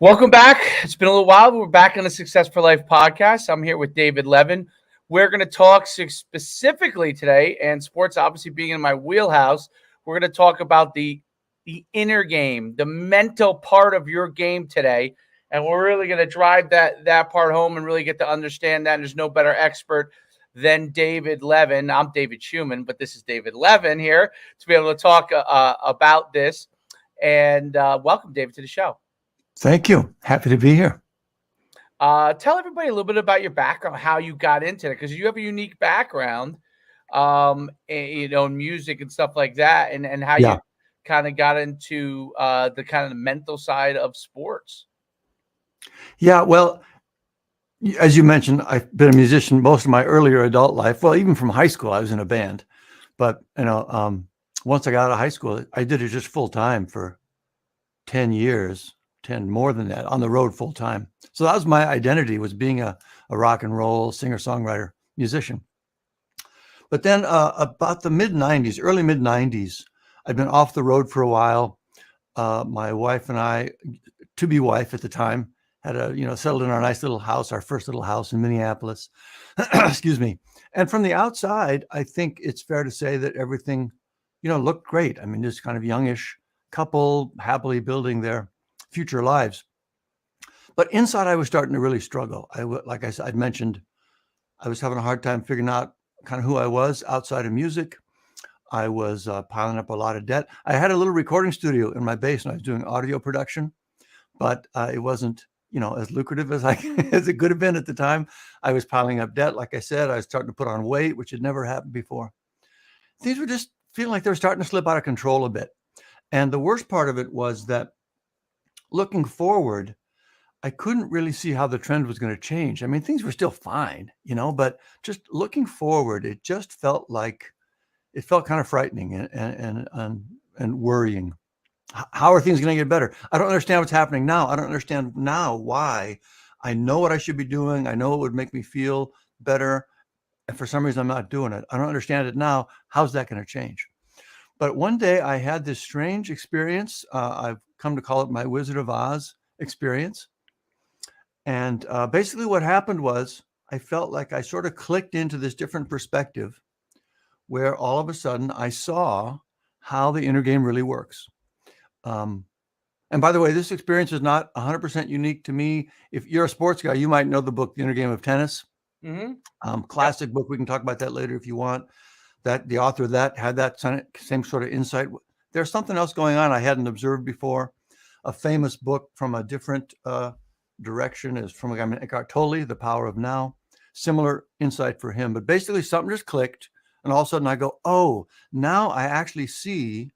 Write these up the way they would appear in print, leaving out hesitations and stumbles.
Welcome back. It's been a little while, but we're back on the Success for Life podcast. I'm here with David Levin. We're going to talk specifically today, and sports obviously being in my wheelhouse, we're going to talk about the inner game, the mental part of your game today. And we're really going to drive that part home and really get to understand that. And there's no better expert than David Levin. I'm David Schuman, but this is David Levin here to be able to talk about this. And welcome, David, to the show. Thank you. Happy to be here. Tell everybody a little bit about your background, how you got into it, because you have a unique background, in music and stuff like that, and how Yeah. you kind of got into the kind of the mental side of sports. Yeah. Well, as you mentioned, I've been a musician most of my earlier adult life. Well, even from high school, I was in a band. But, once I got out of high school, I did it just full time for 10 years, 10 more than that, on the road full time. So that was my identity, was being a rock and roll singer, songwriter, musician. But then about the mid-90s, early mid-90s, I'd been off the road for a while. My wife and I, to-be wife at the time, had settled in our nice little house, our first little house in Minneapolis. Excuse me. And from the outside, I think it's fair to say that everything, looked great. I mean, this kind of youngish couple happily building their future lives. But inside, I was starting to really struggle. Like I said, I'd mentioned, I was having a hard time figuring out kind of who I was outside of music. I was piling up a lot of debt. I had a little recording studio in my basement. I was doing audio production, but it wasn't, as lucrative as as it could have been at the time. I was piling up debt. Like I said, I was starting to put on weight, which had never happened before. Things were just feeling like they were starting to slip out of control a bit. And the worst part of it was that looking forward, I couldn't really see how the trend was going to change. I mean, things were still fine, but just looking forward, it just felt kind of frightening and worrying. How are things going to get better? I don't understand what's happening now. I don't understand now why. I know what I should be doing. I know it would make me feel better. And for some reason, I'm not doing it. I don't understand it now. How's that going to change? But one day I had this strange experience. I've come to call it my Wizard of Oz experience. And basically what happened was I felt like I sort of clicked into this different perspective where all of a sudden I saw how the inner game really works. And by the way, this experience is not 100% unique to me. If you're a sports guy, you might know the book, The Inner Game of Tennis. Classic book. We can talk about that later if you want. That the author of that had that same sort of insight. There's something else going on I hadn't observed before. A famous book from a different direction is from a guy named Eckhart Tolle, The Power of Now. Similar insight for him. But basically something just clicked. And all of a sudden I go, oh, now I actually see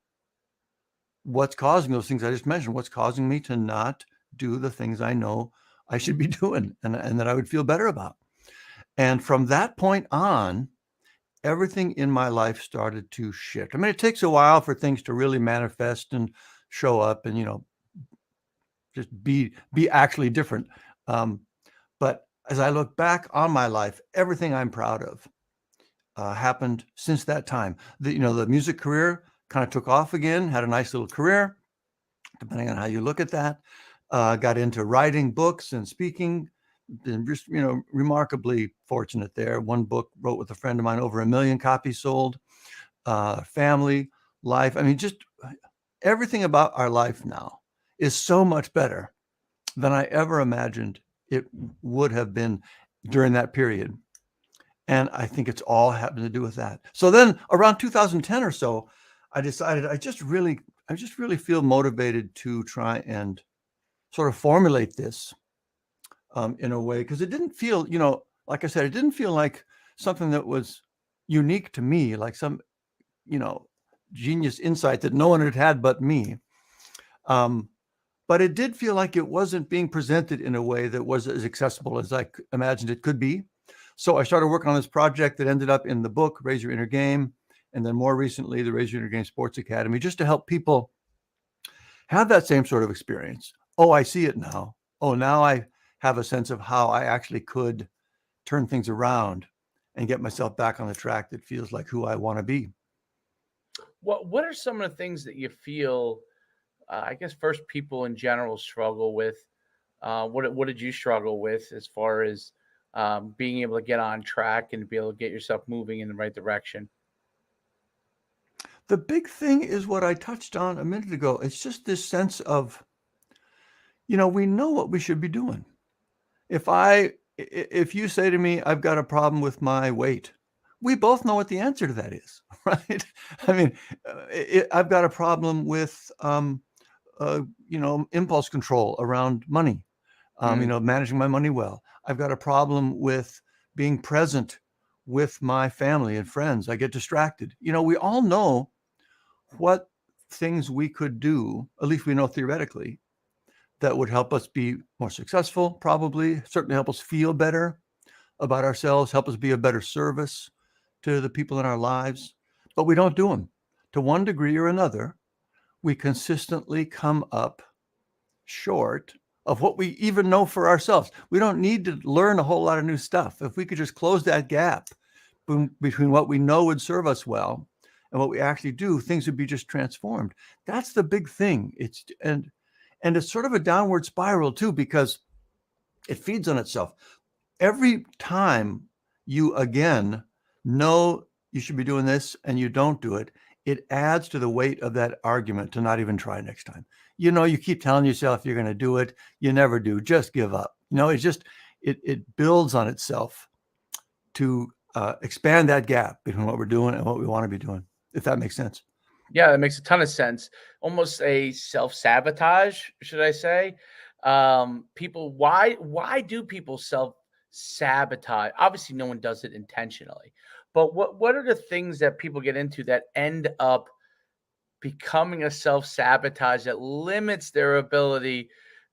what's causing those things I just mentioned, what's causing me to not do the things I know I should be doing and that I would feel better about. And from that point on, everything in my life started to shift. I mean, it takes a while for things to really manifest and show up and, just be actually different. But as I look back on my life, everything I'm proud of happened since that time. The music career kind of took off again, had a nice little career, depending on how you look at that. Got into writing books and speaking. Been just, remarkably fortunate there. One book wrote with a friend of mine, over 1 million copies sold. Family, life. I mean, just everything about our life now is so much better than I ever imagined it would have been during that period. And I think it's all having to do with that. So then around 2010 or so, I decided I just really feel motivated to try and sort of formulate this in a way, because it didn't feel, like I said, it didn't feel like something that was unique to me, like some, genius insight that no one had had but me. But it did feel like it wasn't being presented in a way that was as accessible as I imagined it could be. So I started working on this project that ended up in the book, Raise Your Inner Game, and then more recently, the Raise Your Inner Game Sports Academy, just to help people have that same sort of experience. Oh, I see it now. Oh, now I have a sense of how I actually could turn things around and get myself back on the track that feels like who I want to be. What are some of the things that you feel? I guess first people in general struggle with What did you struggle with as far as being able to get on track and be able to get yourself moving in the right direction? The big thing is what I touched on a minute ago. It's just this sense of, we know what we should be doing. If you say to me, I've got a problem with my weight, we both know what the answer to that is, right? I mean, I've got a problem with, impulse control around money, Mm. managing my money well. I've got a problem with being present with my family and friends. I get distracted. We all know what things we could do, at least we know theoretically, that would help us be more successful, probably, certainly help us feel better about ourselves, help us be a better service to the people in our lives, but we don't do them. To one degree or another, we consistently come up short of what we even know for ourselves. We don't need to learn a whole lot of new stuff. If we could just close that gap between what we know would serve us well and what we actually do, things would be just transformed. That's the big thing. And it's sort of a downward spiral too, because it feeds on itself. Every time you again know you should be doing this and you don't do it, it adds to the weight of that argument to not even try next time. You keep telling yourself you're going to do it. You never do. Just give up. It's just, it builds on itself to expand that gap between what we're doing and what we want to be doing, if that makes sense. Yeah, that makes a ton of sense. Almost a self-sabotage, should I say? People, why do people self-sabotage? Obviously, no one does it intentionally, but what are the things that people get into that end up becoming a self-sabotage that limits their ability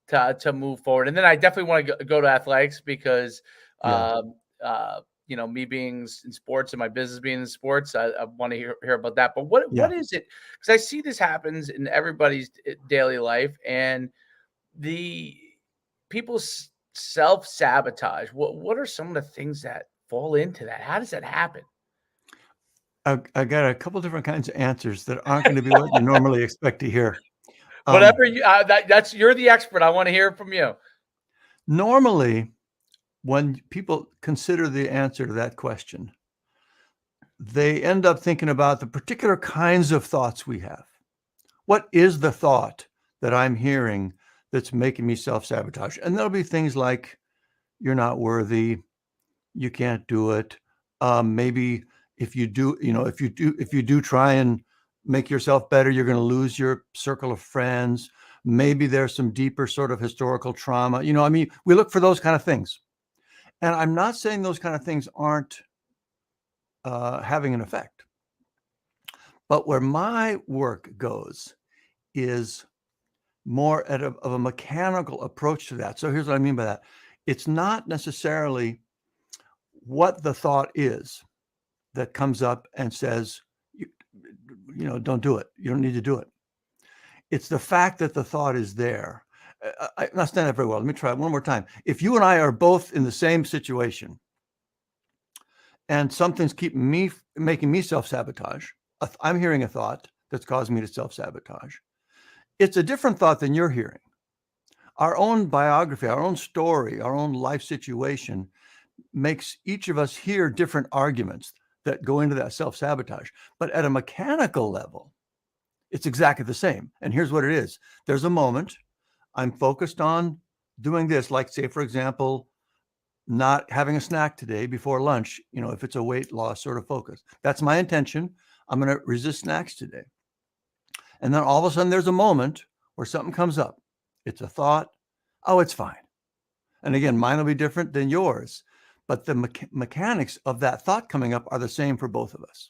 to move forward? And then I definitely want to go to athletics because Yeah. um, me being in sports and my business being in sports, I want to hear about that. But what Yeah. is it? Because I see this happens in everybody's daily life, and the people self-sabotage. What are some of the things that fall into that? How does that happen? I got a couple different kinds of answers that aren't going to be what you normally expect to hear. Whatever you that's you're the expert. I want to hear from you. Normally, when people consider the answer to that question, they end up thinking about the particular kinds of thoughts we have. What is the thought that I'm hearing that's making me self-sabotage? And there'll be things like, you're not worthy, you can't do it. Maybe if you do try and make yourself better, you're going to lose your circle of friends. Maybe there's some deeper sort of historical trauma. We look for those kind of things. And I'm not saying those kind of things aren't having an effect. But where my work goes is more of a mechanical approach to that. So here's what I mean by that. It's not necessarily what the thought is that comes up and says, don't do it. You don't need to do it. It's the fact that the thought is there. I'm not standing up very well. Let me try it one more time. If you and I are both in the same situation and something's making me self-sabotage, I'm hearing a thought that's causing me to self-sabotage. It's a different thought than you're hearing. Our own biography, our own story, our own life situation makes each of us hear different arguments that go into that self-sabotage. But at a mechanical level, it's exactly the same. And here's what it is. There's a moment I'm focused on doing this, like say, for example, not having a snack today before lunch, if it's a weight loss sort of focus. That's my intention. I'm going to resist snacks today. And then all of a sudden there's a moment where something comes up. It's a thought. Oh, it's fine. And again, mine will be different than yours, but the mechanics of that thought coming up are the same for both of us.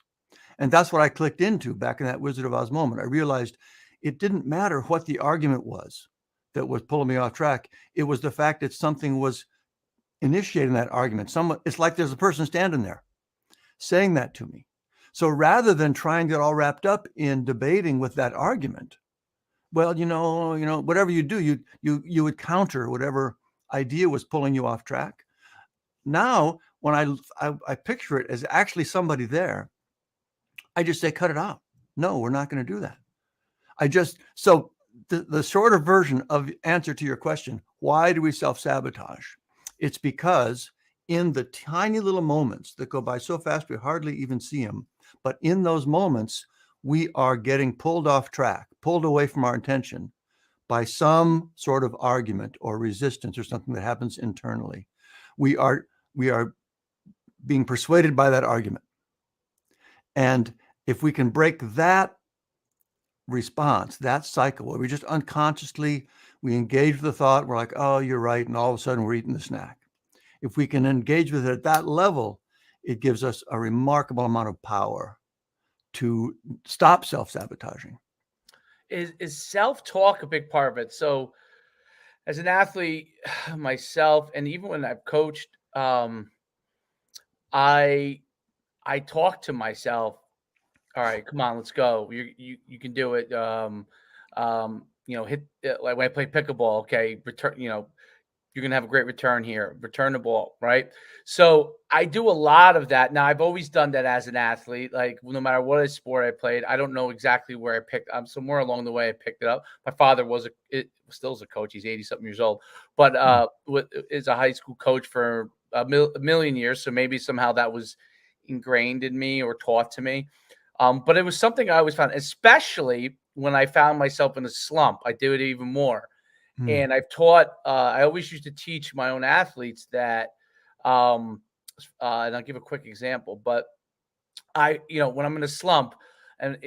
And that's what I clicked into back in that Wizard of Oz moment. I realized it didn't matter what the argument was that was pulling me off track. It was the fact that something was initiating that argument. It's like there's a person standing there saying that to me. So rather than trying to get all wrapped up in debating with that argument, well, whatever you do, you would counter whatever idea was pulling you off track. Now, when I picture it as actually somebody there, I just say, cut it out. No, we're not going to do that. So the shorter version of the answer to your question, why do we self-sabotage? It's because in the tiny little moments that go by so fast we hardly even see them, but in those moments we are getting pulled off track, pulled away from our intention by some sort of argument or resistance or something that happens internally. We are being persuaded by that argument. And if we can break that response, that cycle where we just unconsciously, we engage with the thought, we're like, oh, you're right. And all of a sudden we're eating the snack. If we can engage with it at that level, it gives us a remarkable amount of power to stop self-sabotaging. Is self-talk a big part of it? So as an athlete myself, and even when I've coached, I talk to myself. All right, come on, let's go. You can do it. Hit like when I play pickleball. Okay, return. You're gonna have a great return here. Return the ball, right? So I do a lot of that. Now I've always done that as an athlete. Like no matter what sport I played, I don't know exactly where I picked. I'm somewhere along the way I picked it up. My father still is a coach. He's 80-something years old, but is a high school coach for a million years. So maybe somehow that was ingrained in me or taught to me. But it was something I always found, especially when I found myself in a slump. I do it even more. And I've taught, I always used to teach my own athletes that, and I'll give a quick example, but when I'm in a slump and,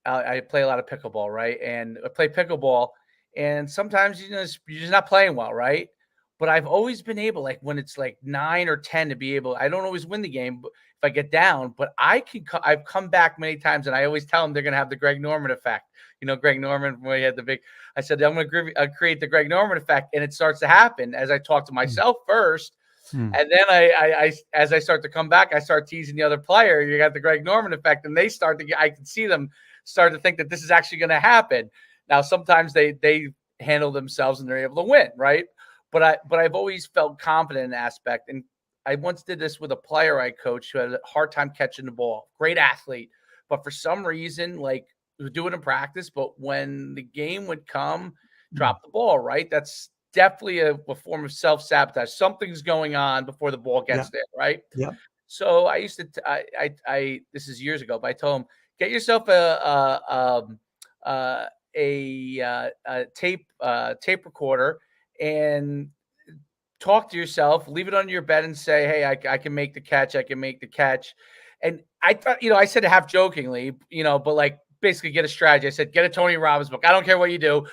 I play a lot of pickleball, right? And I play pickleball and sometimes, you're just not playing well, right? But I've always been able, like when it's like 9 or 10 to be able, I don't always win the game, but if I get down, but I've come back many times and I always tell them they're going to have the Greg Norman effect. Greg Norman, when he had I said, I'm going to create the Greg Norman effect. And it starts to happen as I talk to myself first. And then as I start to come back, I start teasing the other player. You got the Greg Norman effect, and they start to I can see them start to think that this is actually going to happen. Now, sometimes they handle themselves and they're able to win, right? But I've always felt confident in that aspect. And I once did this with a player I coached who had a hard time catching the ball. Great athlete, but for some reason, like we would do it in practice, but when the game would come, drop the ball, right? That's definitely a form of self-sabotage. Something's going on before the ball gets there, right? Yeah. So I used to, this is years ago, but I told him, get yourself a tape recorder and talk to yourself, leave it under your bed and say, hey, I can make the catch. I can make the catch. And I thought, I said it half jokingly, but like basically get a strategy. I said, get a Tony Robbins book. I don't care what you do.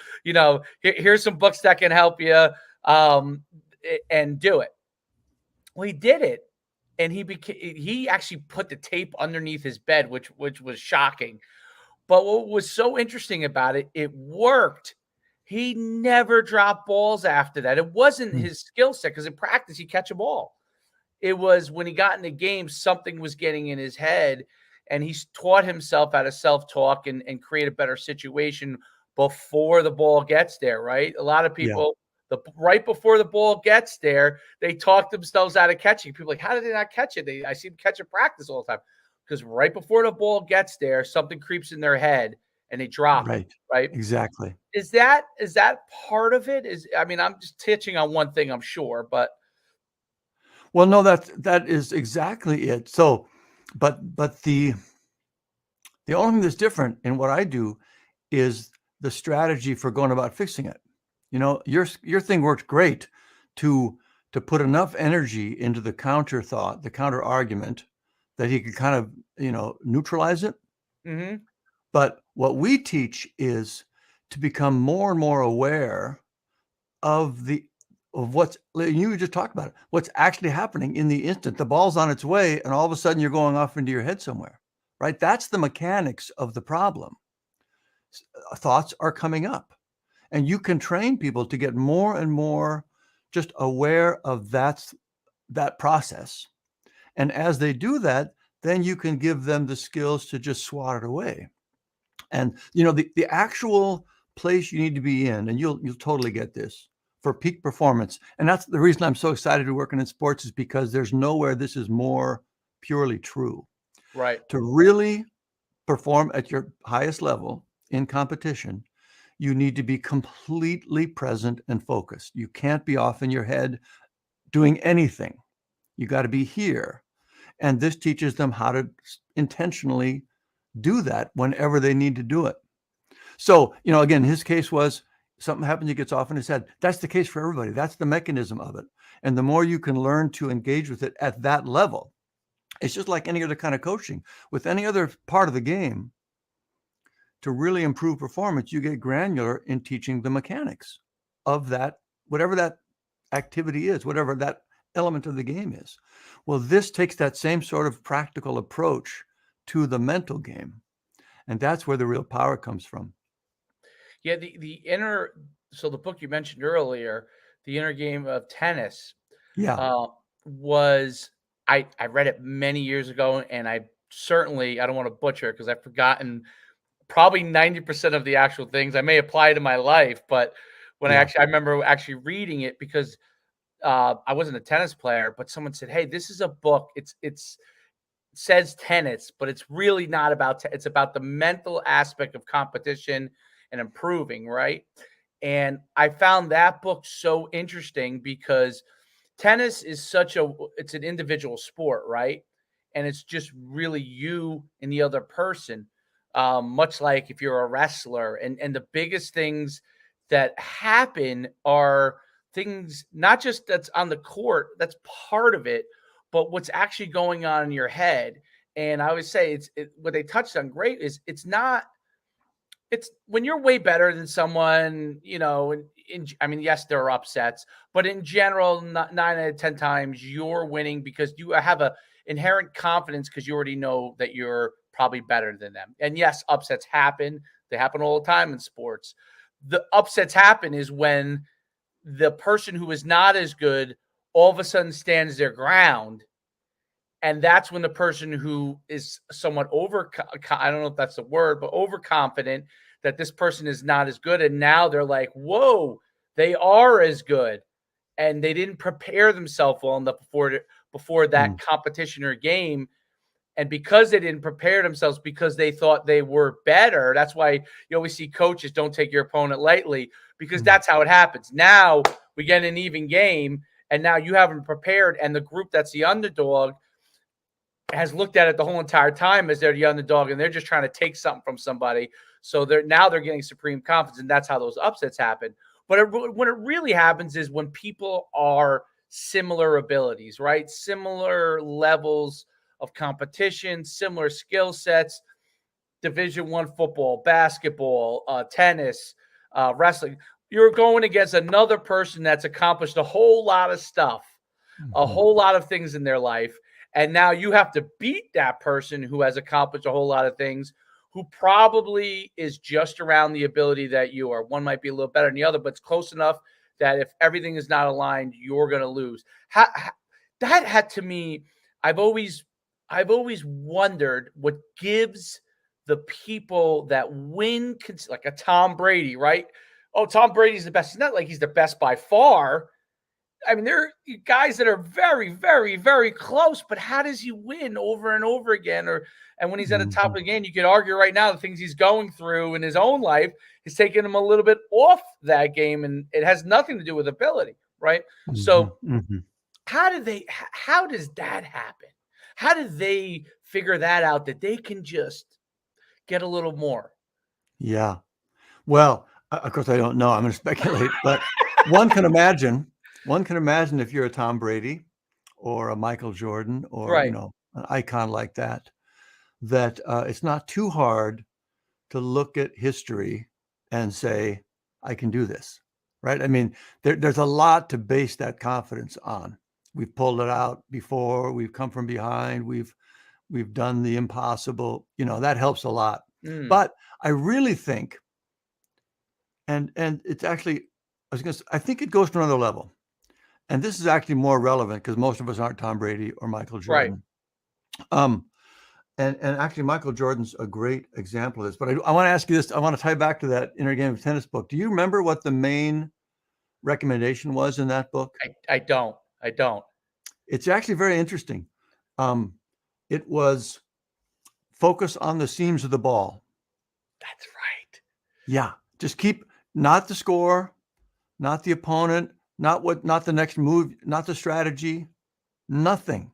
Here's some books that can help you and do it. Well, he did it. And he actually put the tape underneath his bed, which was shocking. But what was so interesting about it, it worked. He never dropped balls after that. It wasn't his skill set because in practice, he'd catch a ball. It was when he got in the game, something was getting in his head, and he's taught himself how to self-talk and create a better situation before the ball gets there, right? A lot of people, right before the ball gets there, they talk themselves out of catching. People are like, how did they not catch it? I see them catch it practice all the time. Because right before the ball gets there, something creeps in their head and they drop it, right? Exactly. Is that part of it? I'm just touching on one thing, I'm sure, but well, no, that is exactly it. So, but the only thing that's different in what I do is the strategy for going about fixing it. Your thing worked great to put enough energy into the counter thought, the counter argument, that he could kind of, neutralize it. But what we teach is to become more and more aware of what's, you just talked about it, what's actually happening in the instant. The ball's on its way and all of a sudden you're going off into your head somewhere, right? That's the mechanics of the problem. Thoughts are coming up, and you can train people to get more and more just aware of that process. And as they do that, then you can give them the skills to just swat it away. And the actual place you need to be in, and you'll totally get this, for peak performance. And that's the reason I'm so excited to working in sports, is because there's nowhere this is more purely true. Right. To really perform at your highest level in competition, you need to be completely present and focused. You can't be off in your head doing anything. You got to be here. And this teaches them how to intentionally do that whenever they need to do it. So, again, his case was something happens, he gets off in his head. That's the case for everybody. That's the mechanism of it. And the more you can learn to engage with it at that level, it's just like any other kind of coaching. With any other part of the game, to really improve performance, you get granular in teaching the mechanics of that, whatever that activity is, whatever that element of the game is. Well, this takes that same sort of practical approach to the mental game. And that's where the real power comes from. Yeah, so the book you mentioned earlier, The Inner Game of Tennis, Yeah. was I read it many years ago, and I don't want to butcher it because I've forgotten probably 90% of the actual things. I may apply to my life, but when Yeah. I remember actually reading it because I wasn't a tennis player, but someone said, "Hey, this is a book. It says tennis, but it's really not about it's about the mental aspect of competition and improving, right?" And I found that book so interesting because tennis is it's an individual sport, right? And it's just really you and the other person, much like if you're a wrestler. And the biggest things that happen are things not just that's on the court, that's part of it, but what's actually going on in your head. And I always say what they touched on great is it's when you're way better than someone, I mean, yes, there are upsets, but in general, 9 out of 10 times you're winning because you have a inherent confidence because you already know that you're probably better than them. And yes, upsets happen. They happen all the time in sports. The upsets happen is when the person who is not as good all of a sudden stands their ground. And that's when the person who is somewhat I don't know if that's the word, but overconfident that this person is not as good. And now they're like, whoa, they are as good. And they didn't prepare themselves well enough before that competition or game. And because they didn't prepare themselves because they thought they were better, that's why you always see coaches don't take your opponent lightly because that's how it happens. Now we get an even game, and now you haven't prepared, and the group that's the underdog has looked at it the whole entire time as they're the underdog, and they're just trying to take something from somebody. So they're getting supreme confidence, and that's how those upsets happen. But when it really happens is when people are similar abilities, right? Similar levels of competition, similar skill sets, Division I football, basketball, tennis, wrestling. You're going against another person that's accomplished a whole lot of stuff, a whole lot of things in their life. And now you have to beat that person who has accomplished a whole lot of things, who probably is just around the ability that you are. One might be a little better than the other, but it's close enough that if everything is not aligned, you're going to lose. That had to me, I've always wondered what gives the people that win, like a Tom Brady, right? Oh, Tom Brady's the best. It's not like he's the best by far. I mean, there are guys that are very, very, very close, but how does he win over and over again? And when he's at the top of the game, you could argue right now the things he's going through in his own life is taking him a little bit off that game, and it has nothing to do with ability, right? So how does that happen? How do they figure that out, that they can just get a little more? Yeah. Well, of course, I don't know. I'm going to speculate, but one can imagine if you're a Tom Brady or a Michael Jordan or, Right. an icon like that it's not too hard to look at history and say, I can do this, right? I mean, there's a lot to base that confidence on. We've pulled it out before. We've come from behind. We've done the impossible. That helps a lot. But I really think, and it's actually, I think it goes to another level. And this is actually more relevant because most of us aren't Tom Brady or Michael Jordan. Right. And actually, Michael Jordan's a great example of this. But I want to ask you this. I want to tie back to that Inner Game of Tennis book. Do you remember what the main recommendation was in that book? I don't. It's actually very interesting. It was focus on the seams of the ball. That's right. Yeah. Just keep Not the score, not the opponent, not the next move, not the strategy, nothing.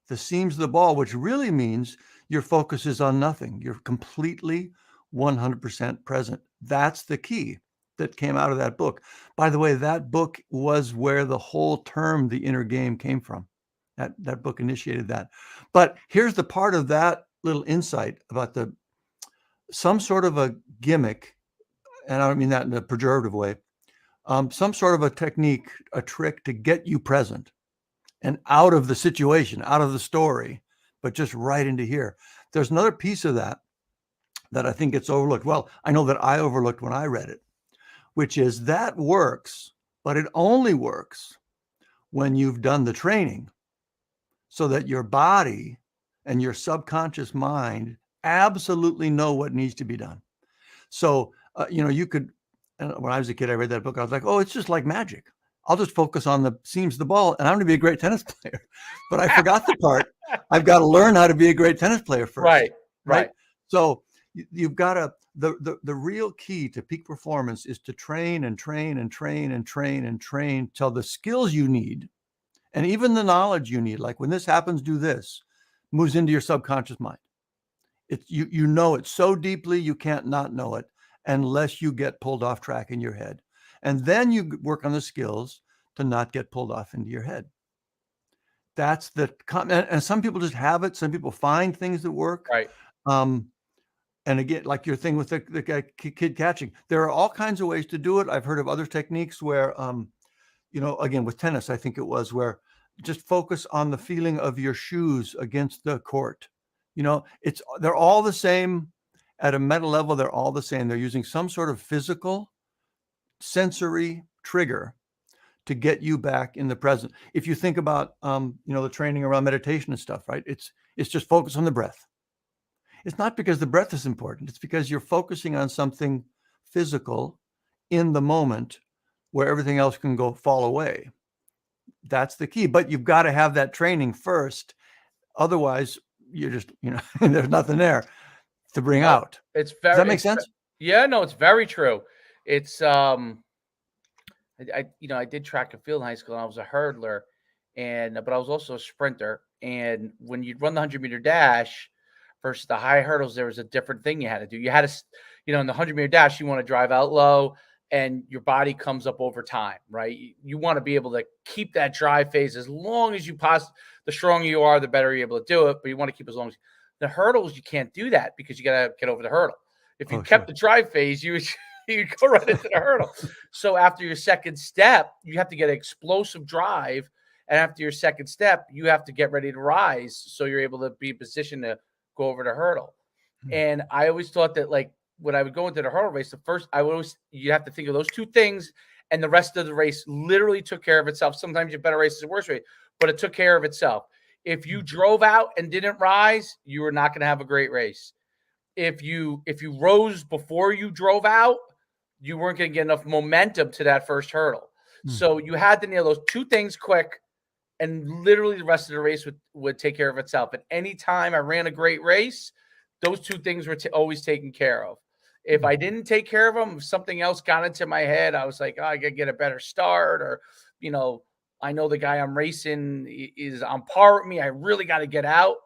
The seams of the ball, which really means your focus is on nothing. You're completely 100% present. That's the key that came out of that book. By the way, that book was where the whole term, the inner game, came from. That book initiated that. But here's the part of that little insight about some sort of a gimmick, and I don't mean that in a pejorative way, some sort of a technique, a trick to get you present and out of the situation, out of the story, but just right into here. There's another piece of that I think gets overlooked. Well, I know that I overlooked when I read it, which is that works, but it only works when you've done the training so that your body and your subconscious mind absolutely know what needs to be done. So, you could, when I was a kid, I read that book. I was like, oh, it's just like magic. I'll just focus on the seams of the ball and I'm going to be a great tennis player. But I forgot the part. I've got to learn how to be a great tennis player first. Right. So you've got to, the real key to peak performance is to train and train and train and train and train till the skills you need and even the knowledge you need, like when this happens, do this, moves into your subconscious mind. You know it so deeply you can't not know it unless you get pulled off track in your head. And then you work on the skills to not get pulled off into your head. That's and some people just have it. Some people find things that work. Right. And again, like your thing with the kid catching, there are all kinds of ways to do it. I've heard of other techniques where, again, with tennis, I think it was where just focus on the feeling of your shoes against the court. They're all the same at a meta level. They're all the same. They're using some sort of physical sensory trigger to get you back in the present. If you think about, the training around meditation and stuff, right? It's just focus on the breath. It's not because the breath is important. It's because you're focusing on something physical in the moment where everything else can fall away. That's the key. But you've got to have that training first. Otherwise, you're just, there's nothing there to bring out. Does that make sense? Yeah, no, it's very true. It's I did track and field in high school and I was a hurdler but I was also a sprinter. And when you'd run the 100-meter dash versus the high hurdles, there was a different thing you had to do. You had to, in the 100-meter dash, you want to drive out low and your body comes up over time, right? You want to be able to keep that drive phase as long as you possibly, the stronger you are, the better you're able to do it, but you want to keep as long as the hurdles, you can't do that because you got to get over the hurdle. If you kept the drive phase, you go right into the hurdle. So after your second step, you have to get an explosive drive. And after your second step, you have to get ready to rise. So you're able to be in position to go over the hurdle. Mm-hmm. And I always thought that, like, when I would go into the hurdle race, you have to think of those two things. And the rest of the race literally took care of itself. Sometimes your better race is a worse race, but it took care of itself. If you drove out and didn't rise, you were not going to have a great race. If you rose before you drove out, you weren't going to get enough momentum to that first hurdle. Mm-hmm. So you had to nail those two things quick, and literally the rest of the race would take care of itself. At any time I ran a great race, those two things were always taken care of. If I didn't take care of them, if something else got into my head, I was like, oh, I got to get a better start, or, I know the guy I'm racing is on par with me. I really got to get out.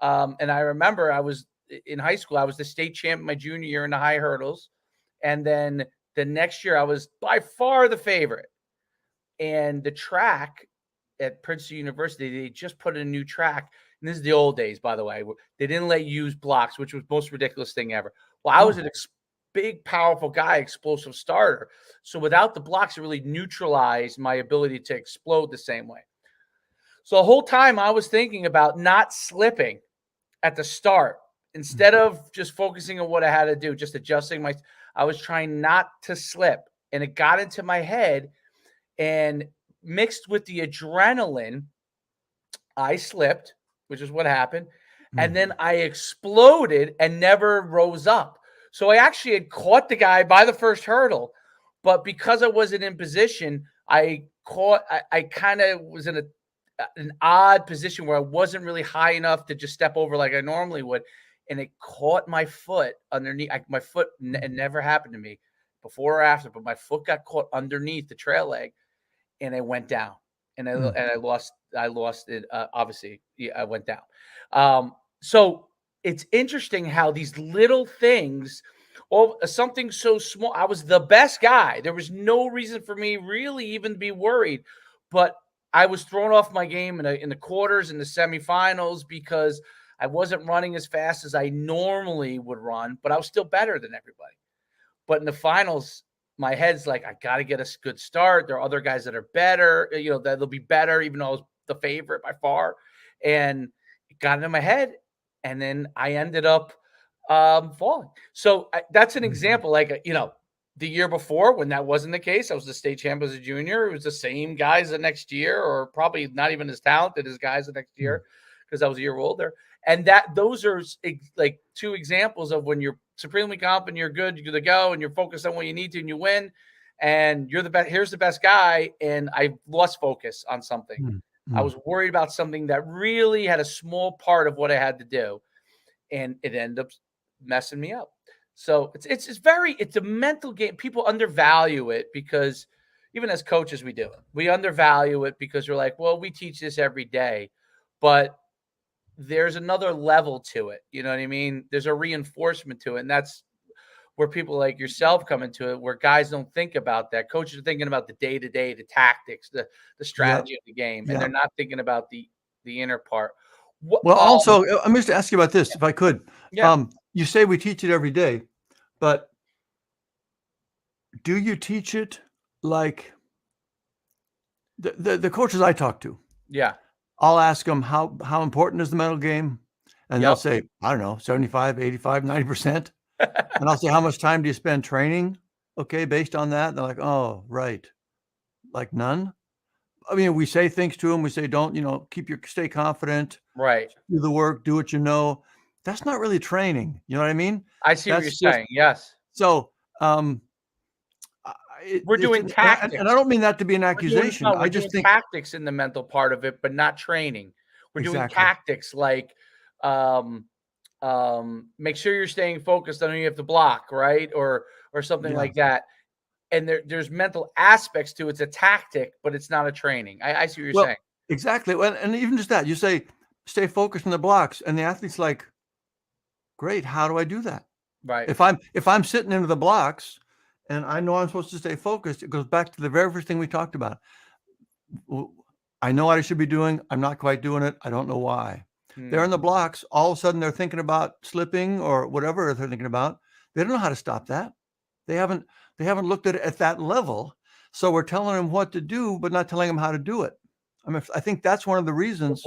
And I remember I was in high school. I was the state champ my junior year in the high hurdles. And then the next year I was by far the favorite. And the track at Princeton University, they just put in a new track. And this is the old days, by the way. They didn't let you use blocks, which was the most ridiculous thing ever. Well, I was a big, powerful guy, explosive starter. So without the blocks, it really neutralized my ability to explode the same way. So the whole time I was thinking about not slipping at the start. Instead of just focusing on what I had to do, just adjusting I was trying not to slip. And it got into my head, and mixed with the adrenaline, I slipped, which is what happened. And then I exploded and never rose up. So I actually had caught the guy by the first hurdle, but because I wasn't in position, I kind of was in an odd position where I wasn't really high enough to just step over like I normally would. And it caught my foot underneath my foot. It never happened to me. before or after, but my foot got caught underneath the trail leg, and it went down, and I lost it. Obviously, yeah, I went down. So it's interesting how these little things, something so small. I was the best guy. There was no reason for me really even to be worried, but I was thrown off my game in the quarters and the semifinals because I wasn't running as fast as I normally would run, but I was still better than everybody. But in the finals, my head's like, I got to get a good start. There are other guys that are better, that'll be better, even though I was the favorite by far. And it got into my head. And then I ended up falling. So that's an example. Like, the year before, when that wasn't the case, I was the state champ as a junior. It was the same guys the next year, or probably not even as talented as guys the next year, because I was a year older. And those are like two examples of when you're supremely confident, you're good, you're good to go, and you're focused on what you need to, and you win. And you're the best. Here's the best guy, and I lost focus on something. I was worried about something that really had a small part of what I had to do, and it ended up messing me up. So it's a mental game. People undervalue it because even as coaches, we undervalue it because we're like, well, we teach this every day, but there's another level to it. You know what I mean? There's a reinforcement to it. And that's where people like yourself come into it, where guys don't think about that. Coaches are thinking about the day-to-day, the tactics, the strategy of the game, and they're not thinking about the inner part. Well, also, I'm just to ask you about this, if I could. Yeah. You say we teach it every day, but do you teach it like the coaches I talk to? Yeah. I'll ask them how important is the mental game? And they'll say, I don't know, 75, 85, 90%. And I'll say, how much time do you spend training? Okay, based on that. They're like, oh, right. Like none. I mean, we say things to them. We say, don't, stay confident. Right. Do the work, do what you know. That's not really training. You know what I mean? I see what you're saying. Yes. So, we're doing tactics. And I don't mean that to be an accusation. I just think tactics in the mental part of it, but not training. We're doing tactics like, make sure you're staying focused on who you have to block, right? Or something like that. And there's mental aspects to it. It's a tactic, but it's not a training. I see what you're saying. Exactly. Well, and even just that, you say, stay focused on the blocks. And the athlete's like, great, how do I do that? Right. If I'm sitting into the blocks and I know I'm supposed to stay focused, it goes back to the very first thing we talked about. I know what I should be doing. I'm not quite doing it. I don't know why. They're in the blocks. All of a sudden they're thinking about slipping or whatever they're thinking about. They don't know how to stop that. They haven't looked at it at that level. So we're telling them what to do, but not telling them how to do it. I mean, I think that's one of the reasons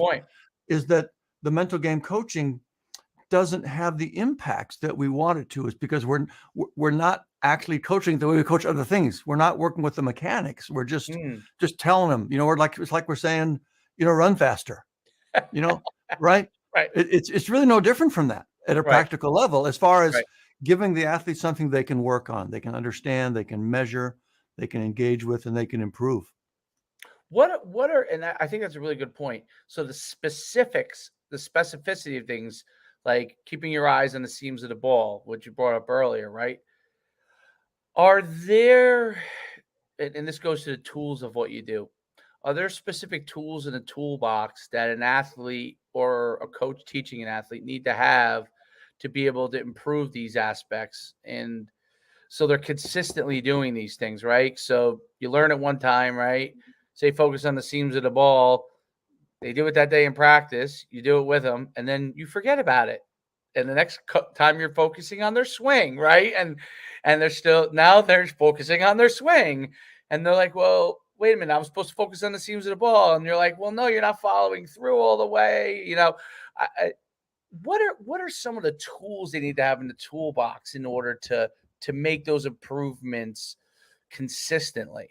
is that the mental game coaching doesn't have the impacts that we want it to, is because we're not actually coaching the way we coach other things. We're not working with the mechanics. We're just telling them, it's like we're saying, run faster, right? Right. It's really no different from that at a practical level, as far as giving the athlete something they can work on, they can understand, they can measure, they can engage with, and they can improve. And I think that's a really good point. So the specifics, the specificity of things, like keeping your eyes on the seams of the ball, which you brought up earlier, right? Are there, and this goes to the tools of what you do, are there specific tools in the toolbox that an athlete or a coach teaching an athlete need to have to be able to improve these aspects? And so they're consistently doing these things, right? So you learn it one time, right? Say focus on the seams of the ball. They do it that day in practice. You do it with them, and then you forget about it. And the next time you're focusing on their swing, right? And they're focusing on their swing. And they're like, well, wait a minute, I'm supposed to focus on the seams of the ball. And you're like, well, no, you're not following through all the way. What are some of the tools they need to have in the toolbox in order to make those improvements consistently?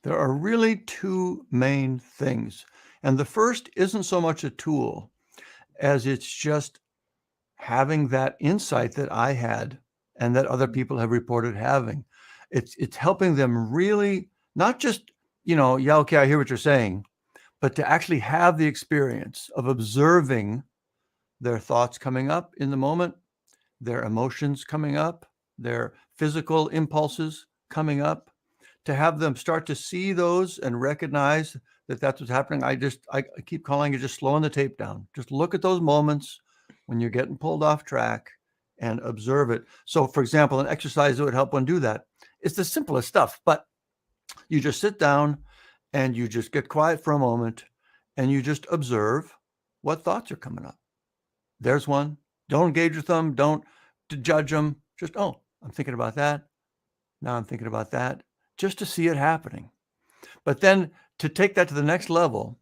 There are really two main things. And the first isn't so much a tool as it's just having that insight that I had and that other people have reported having. It's helping them really not just, okay, I hear what you're saying, but to actually have the experience of observing their thoughts coming up in the moment, their emotions coming up, their physical impulses coming up, to have them start to see those and recognize that that's what's happening. I keep calling it just slowing the tape down. Just look at those moments when you're getting pulled off track and observe it. So, for example, an exercise that would help one do that. It's the simplest stuff, but you just sit down and you just get quiet for a moment and you just observe what thoughts are coming up. There's one. Don't engage with them. Don't judge them. Just, oh, I'm thinking about that. Now I'm thinking about that, just to see it happening. But then to take that to the next level,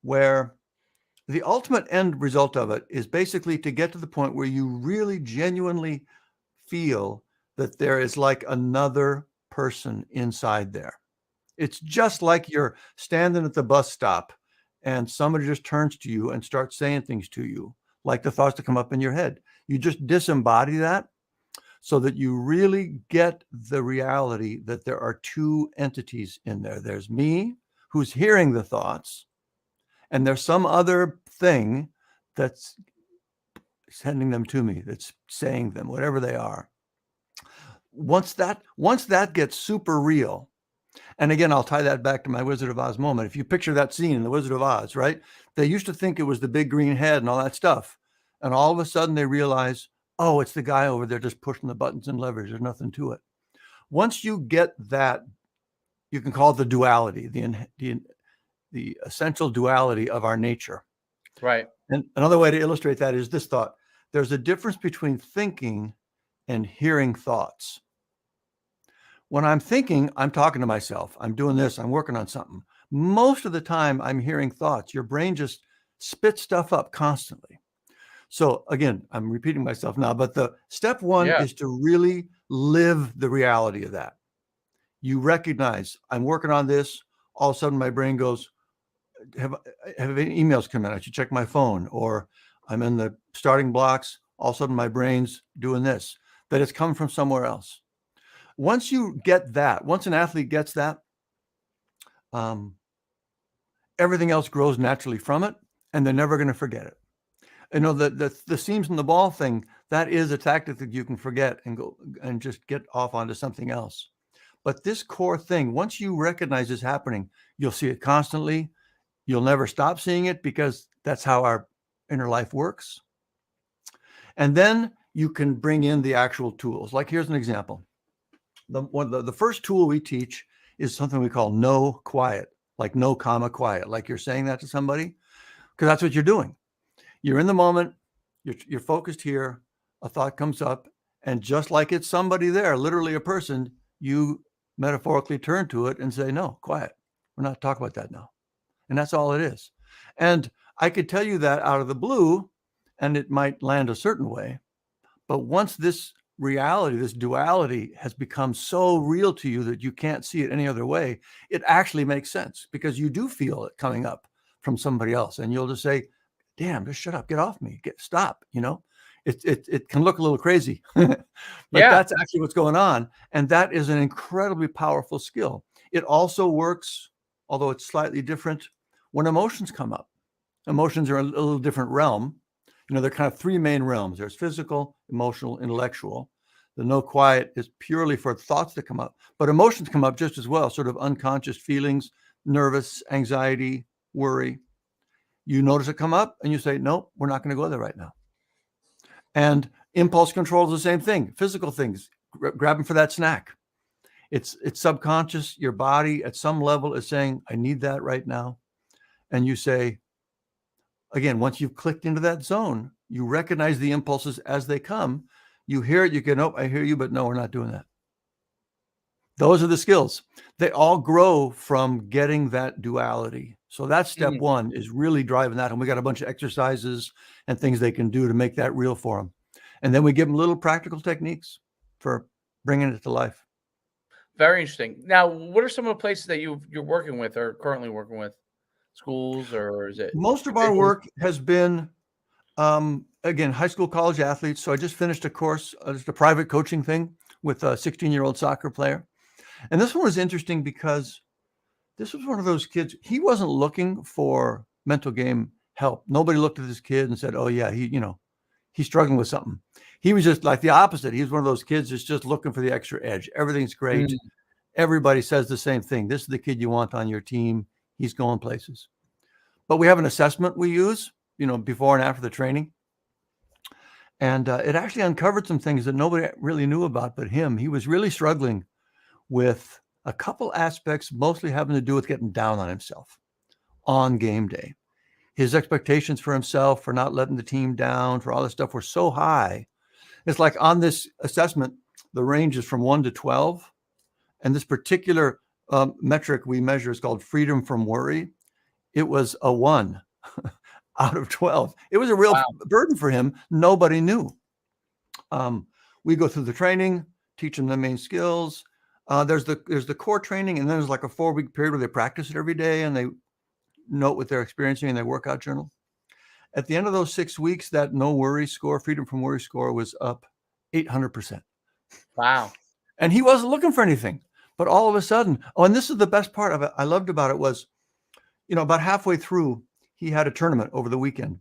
where the ultimate end result of it is basically to get to the point where you really genuinely feel that there is like another person inside there. It's just like you're standing at the bus stop and somebody just turns to you and starts saying things to you, like the thoughts that come up in your head. You just disembody that so that you really get the reality that there are two entities in there. There's me, who's hearing the thoughts, and there's some other thing that's sending them to me, that's saying them, whatever they are. Once that gets super real, and again, I'll tie that back to my Wizard of Oz moment. If you picture that scene in the Wizard of Oz, right? They used to think it was the big green head and all that stuff. And all of a sudden they realize, oh, it's the guy over there just pushing the buttons and levers. There's nothing to it. Once you get that, you can call it the duality, the essential duality of our nature. Right. And another way to illustrate that is this thought. There's a difference between thinking and hearing thoughts. When I'm thinking, I'm talking to myself. I'm doing this. I'm working on something. Most of the time, I'm hearing thoughts. Your brain just spits stuff up constantly. So again, I'm repeating myself now, but the step one is to really live the reality of that. You recognize I'm working on this. All of a sudden, my brain goes, have any emails come in? I should check my phone. Or I'm in the starting blocks. All of a sudden, my brain's doing this. That it's come from somewhere else. Once you get that, once an athlete gets that, everything else grows naturally from it, and they're never going to forget it. You know, the seams in the ball thing, that is a tactic that you can forget and go and just get off onto something else. But this core thing, once you recognize it's happening, you'll see it constantly. You'll never stop seeing it because that's how our inner life works. And then you can bring in the actual tools. Like here's an example. The first tool we teach is something we call no quiet, like no comma quiet, like you're saying that to somebody, because that's what you're doing. You're in the moment, you're focused here, a thought comes up, and just like it's somebody there, literally a person, you metaphorically turn to it and say, no, quiet. We're not talking about that now. And that's all it is. And I could tell you that out of the blue, and it might land a certain way. But once this reality, this duality has become so real to you that you can't see it any other way, it actually makes sense because you do feel it coming up from somebody else. And you'll just say, damn, just shut up, get off me, stop, you know? It can look a little crazy, but that's actually what's going on. And that is an incredibly powerful skill. It also works, although it's slightly different, when emotions come up. Emotions are a little different realm. You know, there are kind of three main realms. There's physical, emotional, intellectual. The no quiet is purely for thoughts that come up, but emotions come up just as well, sort of unconscious feelings, nervous, anxiety, worry. You notice it come up and you say, nope, we're not going to go there right now. And impulse control is the same thing. Physical things, grabbing for that snack. It's subconscious. Your body at some level is saying, I need that right now. And you say, again, once you've clicked into that zone, you recognize the impulses as they come. You hear it, you go, nope, I hear you, but no, we're not doing that. Those are the skills. They all grow from getting that duality. So that's step one, is really driving that. And we got a bunch of exercises and things they can do to make that real for them. And then we give them little practical techniques for bringing it to life. Very interesting. Now, what are some of the places that you're working with or currently working with? Schools, or is it? Most of our work has been, again, high school, college athletes. So I just finished a course, just a private coaching thing with a 16-year-old soccer player. And this one was interesting because this was one of those kids, he wasn't looking for mental game help. Nobody looked at this kid and said, oh yeah, he's struggling with something. He was just like the opposite. He was one of those kids that's just looking for the extra edge. Everything's great. Mm. Everybody says the same thing. This is the kid you want on your team. He's going places. But we have an assessment we use, before and after the training. And it actually uncovered some things that nobody really knew about but him. He was really struggling with a couple aspects, mostly having to do with getting down on himself on game day. His expectations for himself, for not letting the team down, for all this stuff were so high. It's like on this assessment, the range is from 1 to 12. And this particular metric we measure is called freedom from worry. It was a 1 out of 12. It was a real burden for him. Nobody knew. We go through the training, teach them the main skills. There's the core training, and then there's like a 4-week period where they practice it every day and they note what they're experiencing in their workout journal. At the end of those 6 weeks, that no worry score, freedom from worry score, was up 800%. Wow. And he wasn't looking for anything. But all of a sudden, and this is the best part of it, I loved about it was, about halfway through, he had a tournament over the weekend.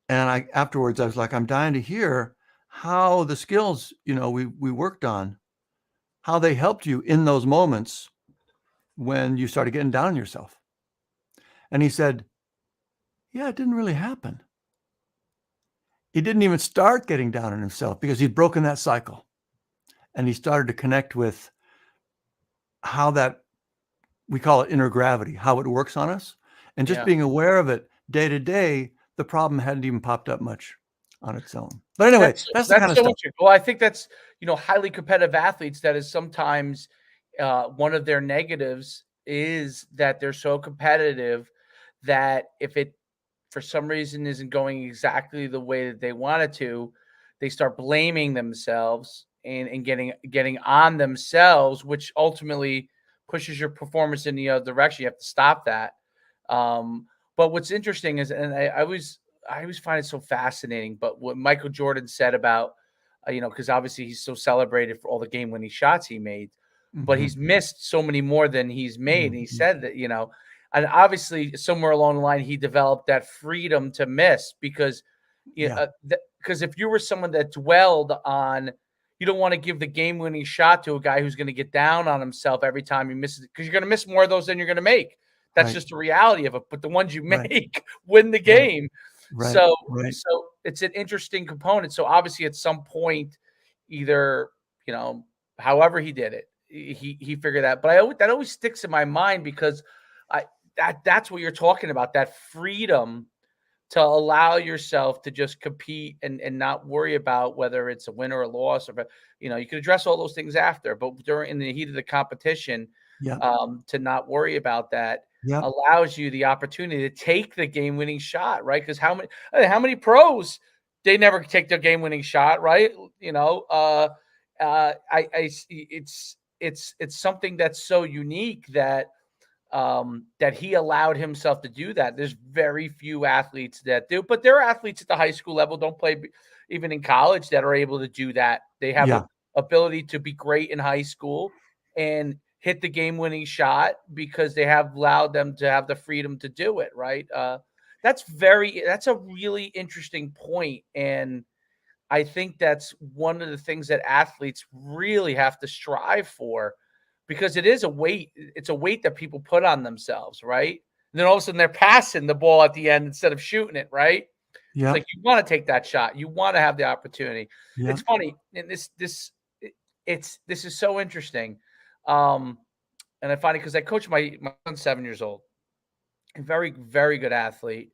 And afterwards, I was like, I'm dying to hear how the skills, we worked on, how they helped you in those moments when you started getting down on yourself. And he said, yeah, it didn't really happen. He didn't even start getting down on himself because he'd broken that cycle. And he started to connect with how that, we call it inner gravity, how it works on us. And just being aware of it day to day, the problem hadn't even popped up much on its own. But anyway, that's the kind of stuff. Well, I think that's, highly competitive athletes, that is sometimes one of their negatives is that they're so competitive that if it, for some reason, isn't going exactly the way that they want it to, they start blaming themselves and getting on themselves, which ultimately pushes your performance in the other direction. You have to stop that. But what's interesting is, and I always find it so fascinating, but what Michael Jordan said about, because obviously he's so celebrated for all the game-winning shots he made, but he's missed so many more than he's made. And he said that, and obviously somewhere along the line, he developed that freedom to miss because, because if you were someone that dwelled on, you don't want to give the game-winning shot to a guy who's going to get down on himself every time he misses it, because you're going to miss more of those than you're going to make. That's just the reality of it. But the ones you make win the game. So it's an interesting component. So obviously at some point, either, however he did it, he figured that. But that always sticks in my mind because that's what you're talking about, that freedom to allow yourself to just compete and not worry about whether it's a win or a loss, or, you can address all those things after, but in the heat of the competition, to not worry about that allows you the opportunity to take the game-winning shot, right? Because how many pros, they never take their game-winning shot, right? It's something that's so unique that he allowed himself to do that. There's very few athletes that do, but there are athletes at the high school level, don't play even in college, that are able to do that. They have the ability to be great in high school and hit the game-winning shot because they have allowed them to have the freedom to do it, right? That's a really interesting point. And I think that's one of the things that athletes really have to strive for, because it is a weight. It's a weight that people put on themselves, right? And then all of a sudden they're passing the ball at the end instead of shooting it, right? Yeah. It's like, you want to take that shot. You want to have the opportunity. Yeah. It's funny. And this is so interesting. And I find it because I coach my son's 7 years old. A very, very good athlete.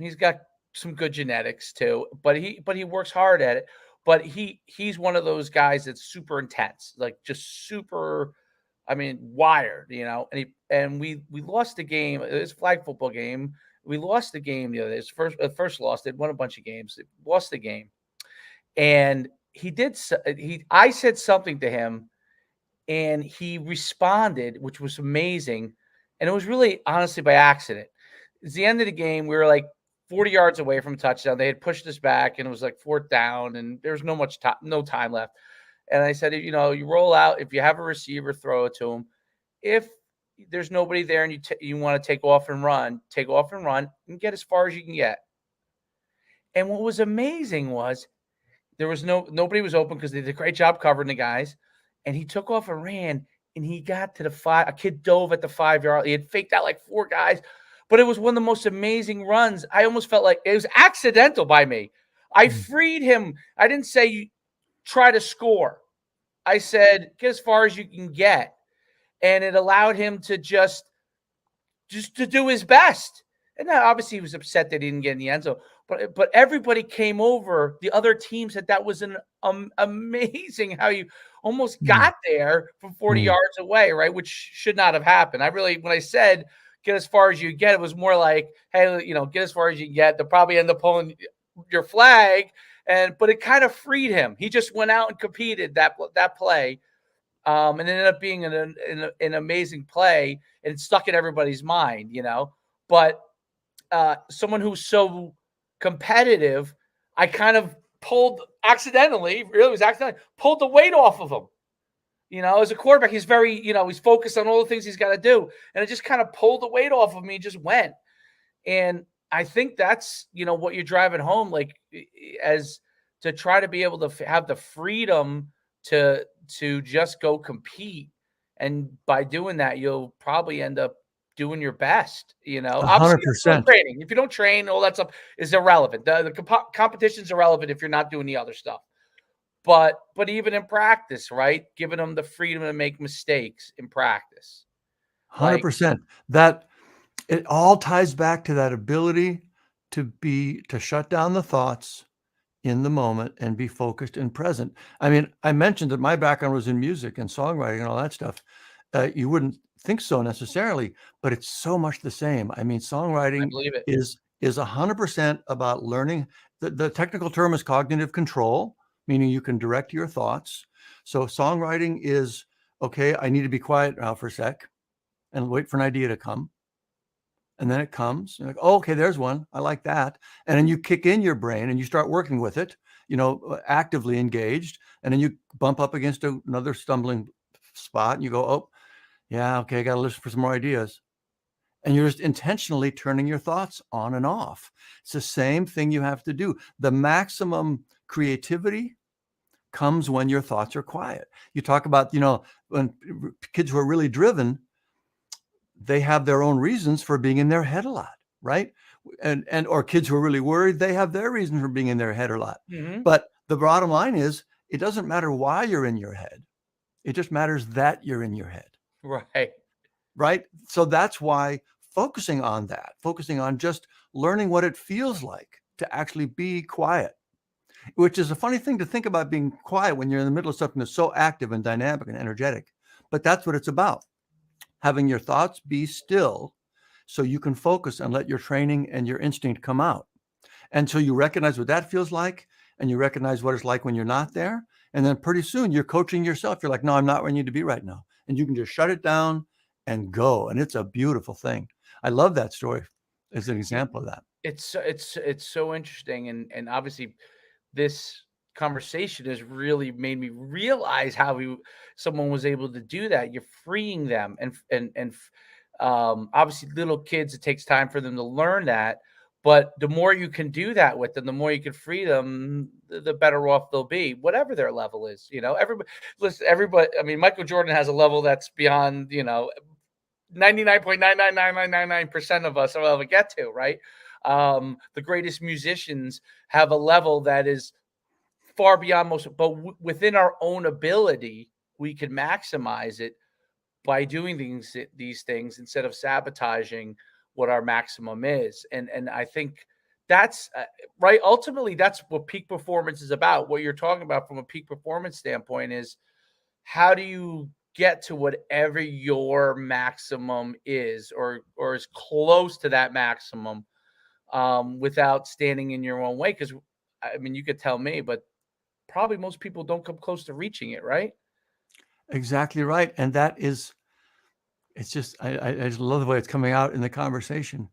He's got some good genetics too, but he works hard at it. But he's one of those guys that's super intense, like just super, wired, and we lost the game. It was a flag football game. We lost the game the other day. It's first lost. They'd won a bunch of games. They lost the game. And I said something to him and he responded, which was amazing. And it was really honestly by accident. It's the end of the game. We were like 40 yards away from a touchdown. They had pushed us back and it was like 4th down and there was no time left. And I said, you roll out. If you have a receiver, throw it to him. If there's nobody there and you want to take off and run and get as far as you can get. And what was amazing was there was nobody was open because they did a great job covering the guys. And he took off and ran, and he got to the 5. A kid dove at the 5-yard. He had faked out like 4 guys, but it was one of the most amazing runs. I almost felt like it was accidental by me. I freed him. I didn't say try to score. I said get as far as you can get, and it allowed him to just to do his best. And then obviously he was upset that he didn't get in the end zone. But everybody came over. The other teams that was an amazing how you almost got there from 40 yards away, right? Which should not have happened. When I said get as far as you get, it was more like, hey, get as far as you get. They'll probably end up pulling your flag, but it kind of freed him. He just went out and competed that play. And it ended up being an amazing play, and it stuck in everybody's mind, But someone who's so competitive, I kind of pulled the weight off of him. As a quarterback, he's very, he's focused on all the things he's got to do, and it just kind of pulled the weight off of me. Just went, and I think that's what you're driving home, like as to try to be able to have the freedom to just go compete. And by doing that, you'll probably end up doing your best, 100%. Training. If you don't train, all that stuff is irrelevant. The competition's irrelevant if you're not doing the other stuff. But even in practice, right? Giving them the freedom to make mistakes in practice. 100%. That it all ties back to that ability to shut down the thoughts in the moment and be focused and present. I mean, I mentioned that my background was in music and songwriting and all that stuff. You wouldn't think so necessarily, but it's so much the same. I mean, songwriting is 100% about learning. The technical term is cognitive control, meaning you can direct your thoughts. So songwriting is, okay, I need to be quiet now for a sec and wait for an idea to come. And then it comes, and like, oh, okay, there's one. I like that. And then you kick in your brain and you start working with it, actively engaged. And then you bump up against another stumbling spot and you go, oh, yeah, okay, I got to listen for some more ideas. And you're just intentionally turning your thoughts on and off. It's the same thing you have to do. The maximum creativity comes when your thoughts are quiet. You talk about, when kids who are really driven, they have their own reasons for being in their head a lot, right? Or kids who are really worried, they have their reasons for being in their head a lot. Mm-hmm. But the bottom line is, it doesn't matter why you're in your head. It just matters that you're in your head. Right. So that's why focusing on just learning what it feels like to actually be quiet, which is a funny thing to think about, being quiet when you're in the middle of something that's so active and dynamic and energetic. But that's what it's about. Having your thoughts be still so you can focus and let your training and your instinct come out. And so you recognize what that feels like, and you recognize what it's like when you're not there. And then pretty soon you're coaching yourself. You're like, no, I'm not where I need to be right now. And you can just shut it down and go. And it's a beautiful thing. I love that story as an example of that. It's so interesting. And obviously this conversation has really made me realize how someone was able to do that. You're freeing them, and obviously little kids, it takes time for them to learn that. But the more you can do that with them, the more you can free them, the better off they'll be, whatever their level is. Everybody. I mean, Michael Jordan has a level that's beyond 99.99999% of us will ever get to. Right. The greatest musicians have a level that is far beyond most, but within our own ability, we can maximize it by doing these things instead of sabotaging what our maximum is. And I think that's right. Ultimately, that's what peak performance is about. What you're talking about from a peak performance standpoint is, how do you get to whatever your maximum is, or as close to that maximum, without standing in your own way? Because I mean, you could tell me, but probably most people don't come close to reaching it, right? Exactly right. And that is, it's just, I just love the way it's coming out in the conversation.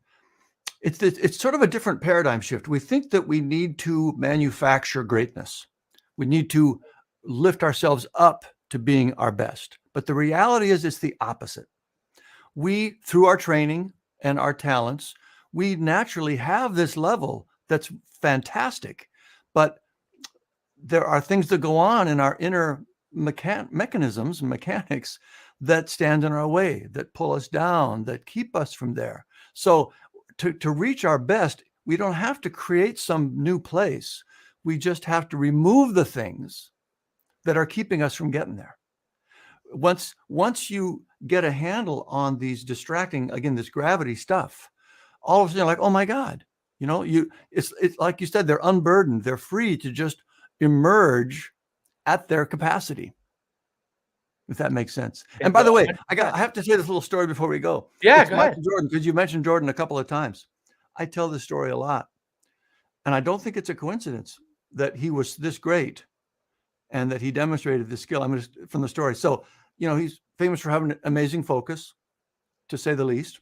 It's sort of a different paradigm shift. We think that we need to manufacture greatness. We need to lift ourselves up to being our best. But the reality is, it's the opposite. We, through our training and our talents, we naturally have this level that's fantastic. But there are things that go on in our inner mechanisms and mechanics that stand in our way, that pull us down, that keep us from there. So to reach our best, we don't have to create some new place. We just have to remove the things that are keeping us from getting there. Once you get a handle on these distracting, again, this gravity stuff, all of a sudden you're like, oh my God, it's like you said, they're unburdened. They're free to just emerge at their capacity, if that makes sense. And by the way, I have to say this little story before we go. Yeah, it's go Michael ahead. Jordan, because you mentioned Jordan a couple of times. I tell this story a lot, and I don't think it's a coincidence that he was this great and that he demonstrated this skill. I'm just from the story. So, he's famous for having amazing focus, to say the least.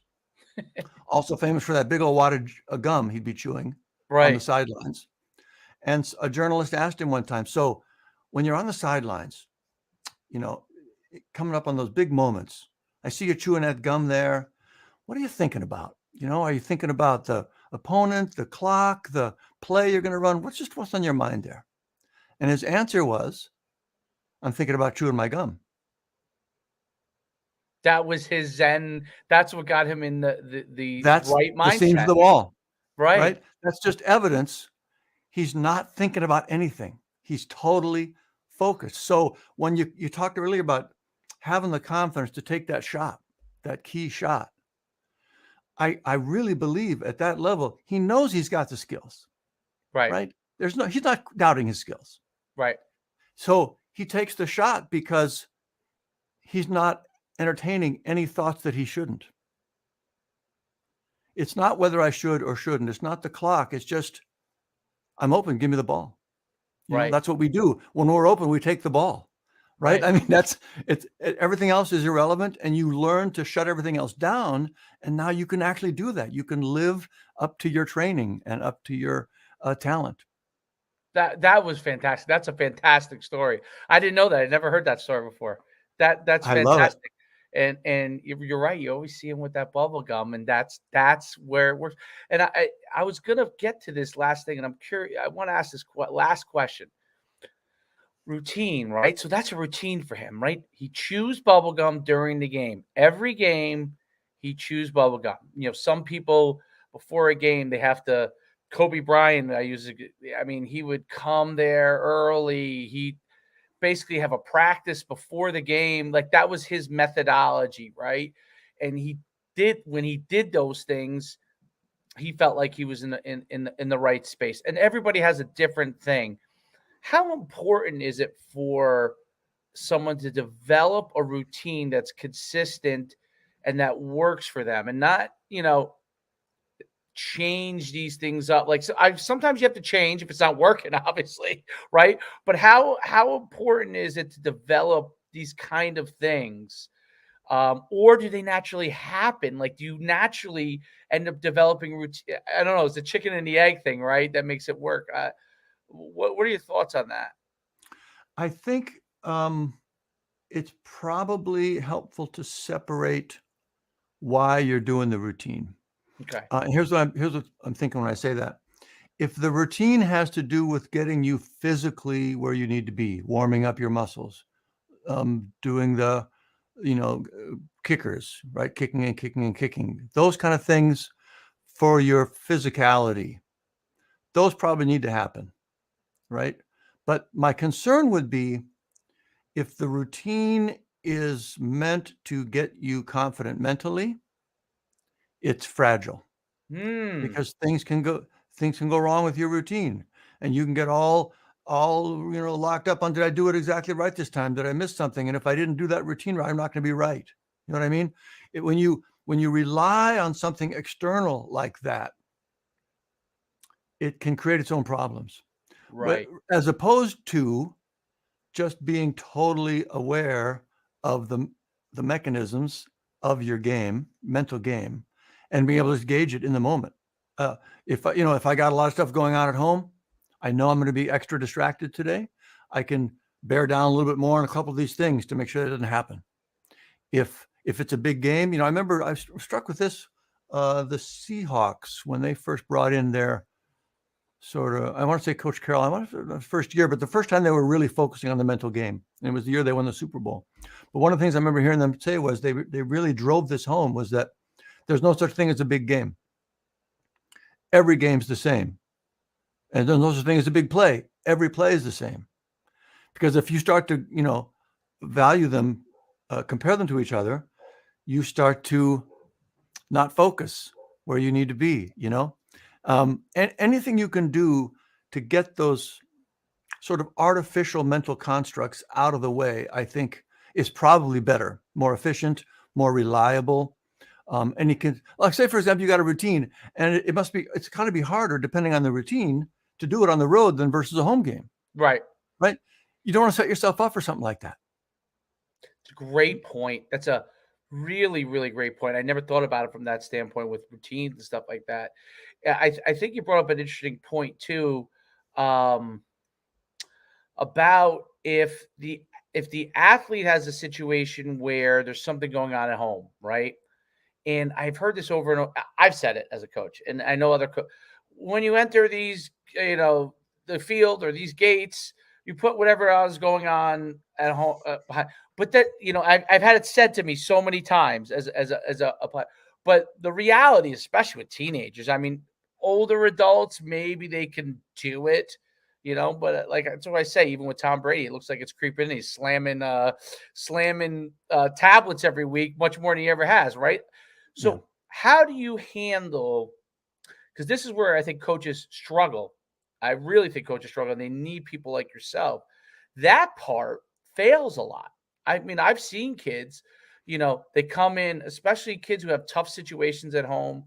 Also famous for that big old wattage of gum he'd be chewing on the sidelines. And a journalist asked him one time, so when you're on the sidelines, coming up on those big moments, I see you chewing that gum there. What are you thinking about? Are you thinking about the opponent, the clock, the play you're going to run? What's on your mind there? And his answer was, I'm thinking about chewing my gum. That was his Zen. That's what got him in That's right mindset. The seams of the wall. Right. That's just evidence. He's not thinking about anything. He's totally focused. So when you talked earlier about having the confidence to take that shot, that key shot, I really believe at that level, he knows he's got the skills. Right. He's not doubting his skills. Right. So he takes the shot because he's not entertaining any thoughts that he shouldn't. It's not whether I should or shouldn't. It's not the clock. It's just, I'm open. Give me the ball. That's what we do. When we're open, we take the ball. Right. I mean, everything else is irrelevant, and you learn to shut everything else down. And now you can actually do that. You can live up to your training and up to your talent. That was fantastic. That's a fantastic story. I didn't know that. I never heard that story before. That's fantastic. And you're right. You always see him with that bubble gum, and that's where it works. And I was gonna get to this last thing, and I'm curious. I want to ask this last question. Routine, right? So that's a routine for him, right? He chews bubble gum during the game. Every game, he chews bubble gum. Some people before a game they have to. Kobe Bryant, he would come there early. He basically have a practice before the game. Like that was his methodology, right? And when he did those things, he felt like he was in the right space. And everybody has a different thing. How important is it for someone to develop a routine that's consistent and that works for them, and not, change these things up? Like, sometimes you have to change if it's not working, obviously, right? But how important is it to develop these kind of things, or do they naturally happen? Like, do you naturally end up developing routine? I don't know. It's the chicken and the egg thing, right? That makes it work. What are your thoughts on that? I think it's probably helpful to separate why you're doing the routine. Okay. Here's what I'm thinking when I say that. If the routine has to do with getting you physically where you need to be, warming up your muscles, doing the, kickers, right? Kicking and kicking and kicking, those kind of things for your physicality, those probably need to happen, right? But my concern would be if the routine is meant to get you confident mentally, it's fragile. Because things can go wrong with your routine, and you can get all locked up on, did I do it exactly right this time? Did I miss something? And if I didn't do that routine right, I'm not going to be right. You know what I mean? When you rely on something external like that, it can create its own problems. Right. But as opposed to just being totally aware of the mechanisms of your mental game, and being able to gauge it in the moment. If I got a lot of stuff going on at home, I know I'm going to be extra distracted today. I can bear down a little bit more on a couple of these things to make sure that doesn't happen. If it's a big game, I remember I was struck with this, the Seahawks, when they first brought in their I want to say Coach Carroll, I want to say the first year, but the first time they were really focusing on the mental game. And it was the year they won the Super Bowl. But one of the things I remember hearing them say was they really drove this home, was that there's no such thing as a big game. Every game's the same. And there's no such thing as a big play. Every play is the same. Because if you start to, value them, compare them to each other, you start to not focus where you need to be, And anything you can do to get those sort of artificial mental constructs out of the way, I think is probably better, more efficient, more reliable. And you can, like, say, for example, you got a routine, and it's kind of be harder depending on the routine to do it on the road than versus a home game. Right. Right. You don't want to set yourself up for something like that. It's a great point. That's a really, really great point. I never thought about it from that standpoint with routines and stuff like that. I think you brought up an interesting point too, about if the athlete has a situation where there's something going on at home, right? And I've heard this over and over. I've said it as a coach, and I know other when you enter these, the field or these gates, you put whatever else is going on at home behind. But that, I've had it said to me so many times as a player. But the reality, especially with teenagers, I mean, older adults, maybe they can do it, but like that's what I say, even with Tom Brady, it looks like it's creeping in. He's slamming tablets every week, much more than he ever has, right? So how do you handle, because this is where I think coaches struggle. I really think coaches struggle, and they need people like yourself. That part fails a lot. I mean, I've seen kids, they come in, especially kids who have tough situations at home.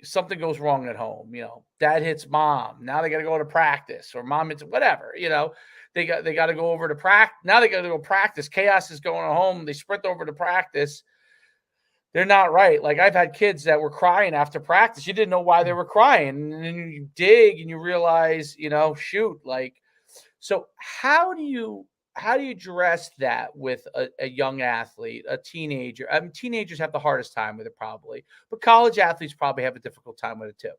Something goes wrong at home, dad hits mom. Now they got to go to practice, or mom hits whatever, they got to go over to practice. Now they got to go practice. Chaos is going home. They sprint over to practice. They're not right. Like, I've had kids that were crying after practice. You didn't know why they were crying. And then you dig and you realize, shoot, like, so how do you address that with a young athlete, a teenager? I mean, teenagers have the hardest time with it probably, but college athletes probably have a difficult time with it too.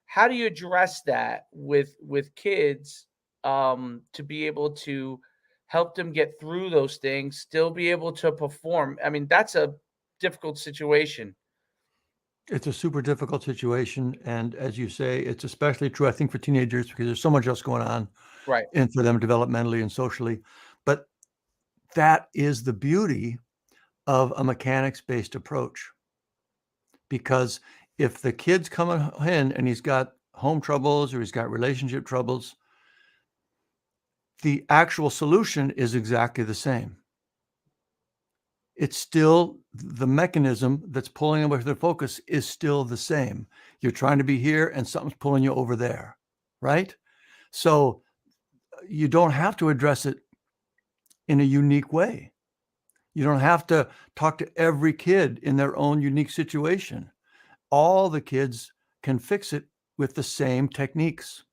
How do you address that with kids, to be able to help them get through those things, still be able to perform? I mean, that's a difficult situation. It's a super difficult situation. And as you say, it's especially true, I think, for teenagers, because there's so much else going on. Right. And for them developmentally and socially. But that is the beauty of a mechanics-based approach. Because if the kid's coming in and he's got home troubles or he's got relationship troubles, the actual solution is exactly the same. It's still the mechanism that's pulling them with their focus is still the same. You're trying to be here and something's pulling you over there, right? So you don't have to address it in a unique way. You don't have to talk to every kid in their own unique situation. All the kids can fix it with the same techniques.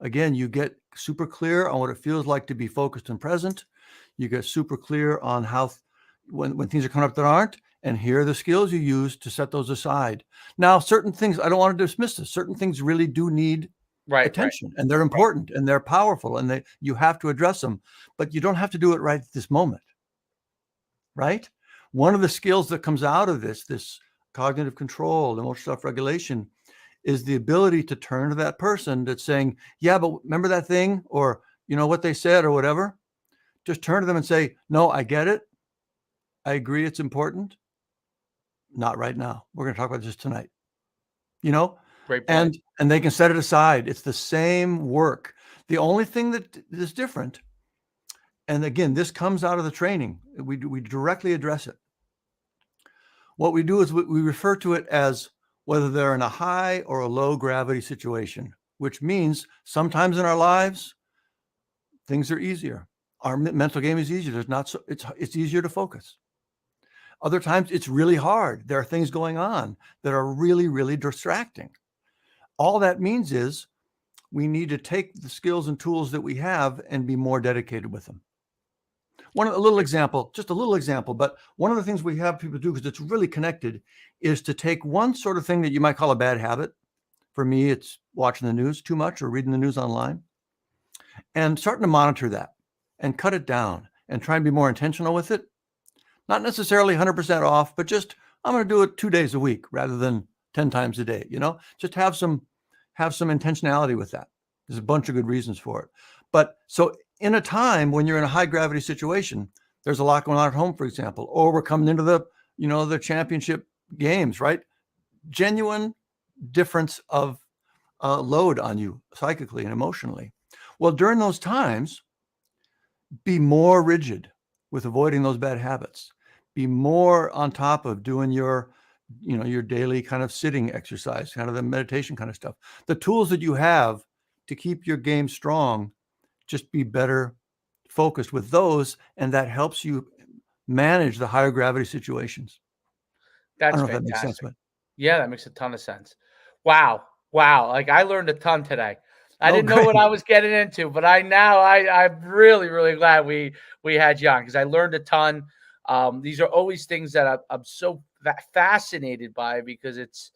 Again, you get super clear on what it feels like to be focused and present. You get super clear on how, when things are coming up that aren't, and here are the skills you use to set those aside. Now, certain things, I don't want to dismiss this. Certain things really do need attention, and they're important, and they're powerful, and you have to address them, but you don't have to do it right at this moment, right? One of the skills that comes out of this cognitive control, emotional self-regulation, is the ability to turn to that person that's saying, yeah, but remember that thing, or what they said, or whatever. Just turn to them and say, no, I get it. I agree, it's important. Not right now. We're going to talk about this tonight. Great point. And they can set it aside. It's the same work. The only thing that is different, and again, this comes out of the training, we directly address it. What we do is we refer to it as whether they're in a high or a low gravity situation, which means sometimes in our lives, things are easier. Our mental game is easier. It's easier to focus. Other times it's really hard. There are things going on that are really, really distracting. All that means is we need to take the skills and tools that we have and be more dedicated with them. Just a little example, but one of the things we have people do, because it's really connected, is to take one sort of thing that you might call a bad habit, For me, it's watching the news too much or reading the news online, and starting to monitor that and cut it down and try and be more intentional with it. Not necessarily 100% off, but just I'm going to do it 2 days a week rather than 10 times a day. Just have some intentionality with that. There's a bunch of good reasons for it. But so in a time when you're in a high gravity situation, there's a lot going on at home, for example, or we're coming into the championship games, right? Genuine difference of load on you psychically and emotionally. Well, during those times, be more rigid with avoiding those bad habits. Be more on top of doing your daily kind of sitting exercise, kind of the meditation kind of stuff. The tools that you have to keep your game strong, just be better focused with those, and that helps you manage the higher gravity situations. I That's don't know if that makes sense, fantastic. but Yeah, that makes a ton of sense. Wow. Wow. Like I learned a ton today. I oh, didn't know what great. I was getting into, but I'm really, really glad we had you on because I learned a ton. These are always things that I'm so fascinated by because it's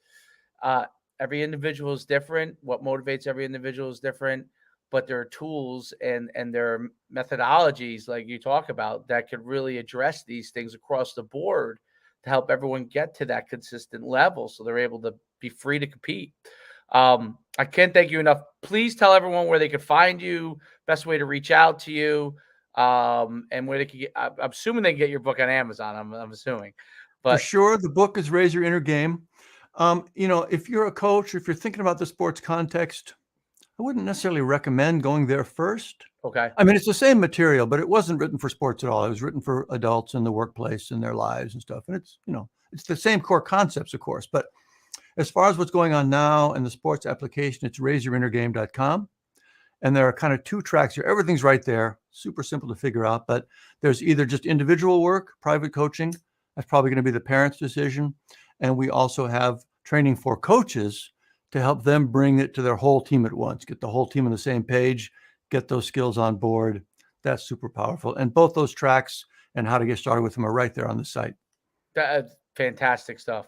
uh, every individual is different. What motivates every individual is different, but there are tools and there are methodologies like you talk about that could really address these things across the board to help everyone get to that consistent level so they're able to be free to compete. I can't thank you enough. Please tell everyone where they could find you, best way to reach out to you, and where they can get. I'm assuming they can get your book on Amazon. I'm assuming, For but sure, the book is Raise Your Inner Game. If you're a coach or if you're thinking about the sports context, I wouldn't necessarily recommend going there first. okay, I mean, it's the same material, but it wasn't written for sports at all. It was written for adults in the workplace and their lives and stuff. And it's the same core concepts, of course. But as far as what's going on now in the sports application, it's raiseyourinnergame.com. And there are kind of two tracks here. Everything's right there, super simple to figure out. But there's either just individual work, private coaching. That's probably going to be the parent's decision. And we also have training for coaches to help them bring it to their whole team at once, get the whole team on the same page, get those skills on board. That's super powerful. And both those tracks and how to get started with them are right there on the site. that's fantastic stuff.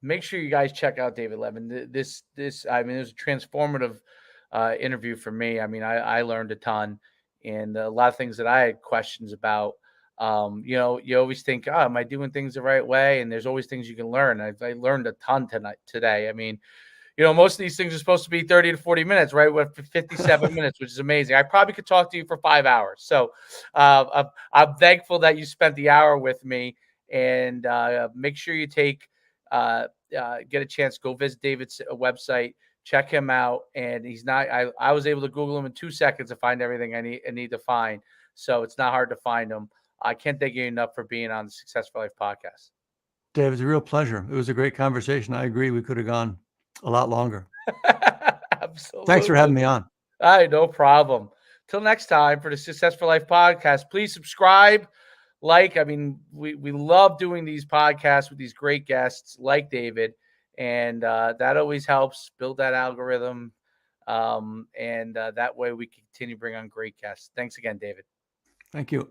Make sure you guys check out David Levin. This I mean, it was a transformative interview for me. I mean, I learned a ton and a lot of things that I had questions about. You always think, oh, am I doing things the right way? And there's always things you can learn. I learned a ton today. I mean, most of these things are supposed to be 30 to 40 minutes, right? With 57 minutes, which is amazing. I probably could talk to you for 5 hours. So I'm thankful that you spent the hour with me. And make sure you get a chance, go visit David's website, check him out. And I was able to Google him in 2 seconds to find everything I need to find. So it's not hard to find him. I can't thank you enough for being on the Success for Life podcast. Dave, it's a real pleasure. It was a great conversation. I agree. We could have gone a lot longer. Thanks for Absolutely. having me on. All right, no problem. Till next time for the Success for Life podcast, please subscribe, like. I mean, we love doing these podcasts with these great guests like David, and that always helps build that algorithm. And that way we can continue to bring on great guests. Thanks again, David. Thank you.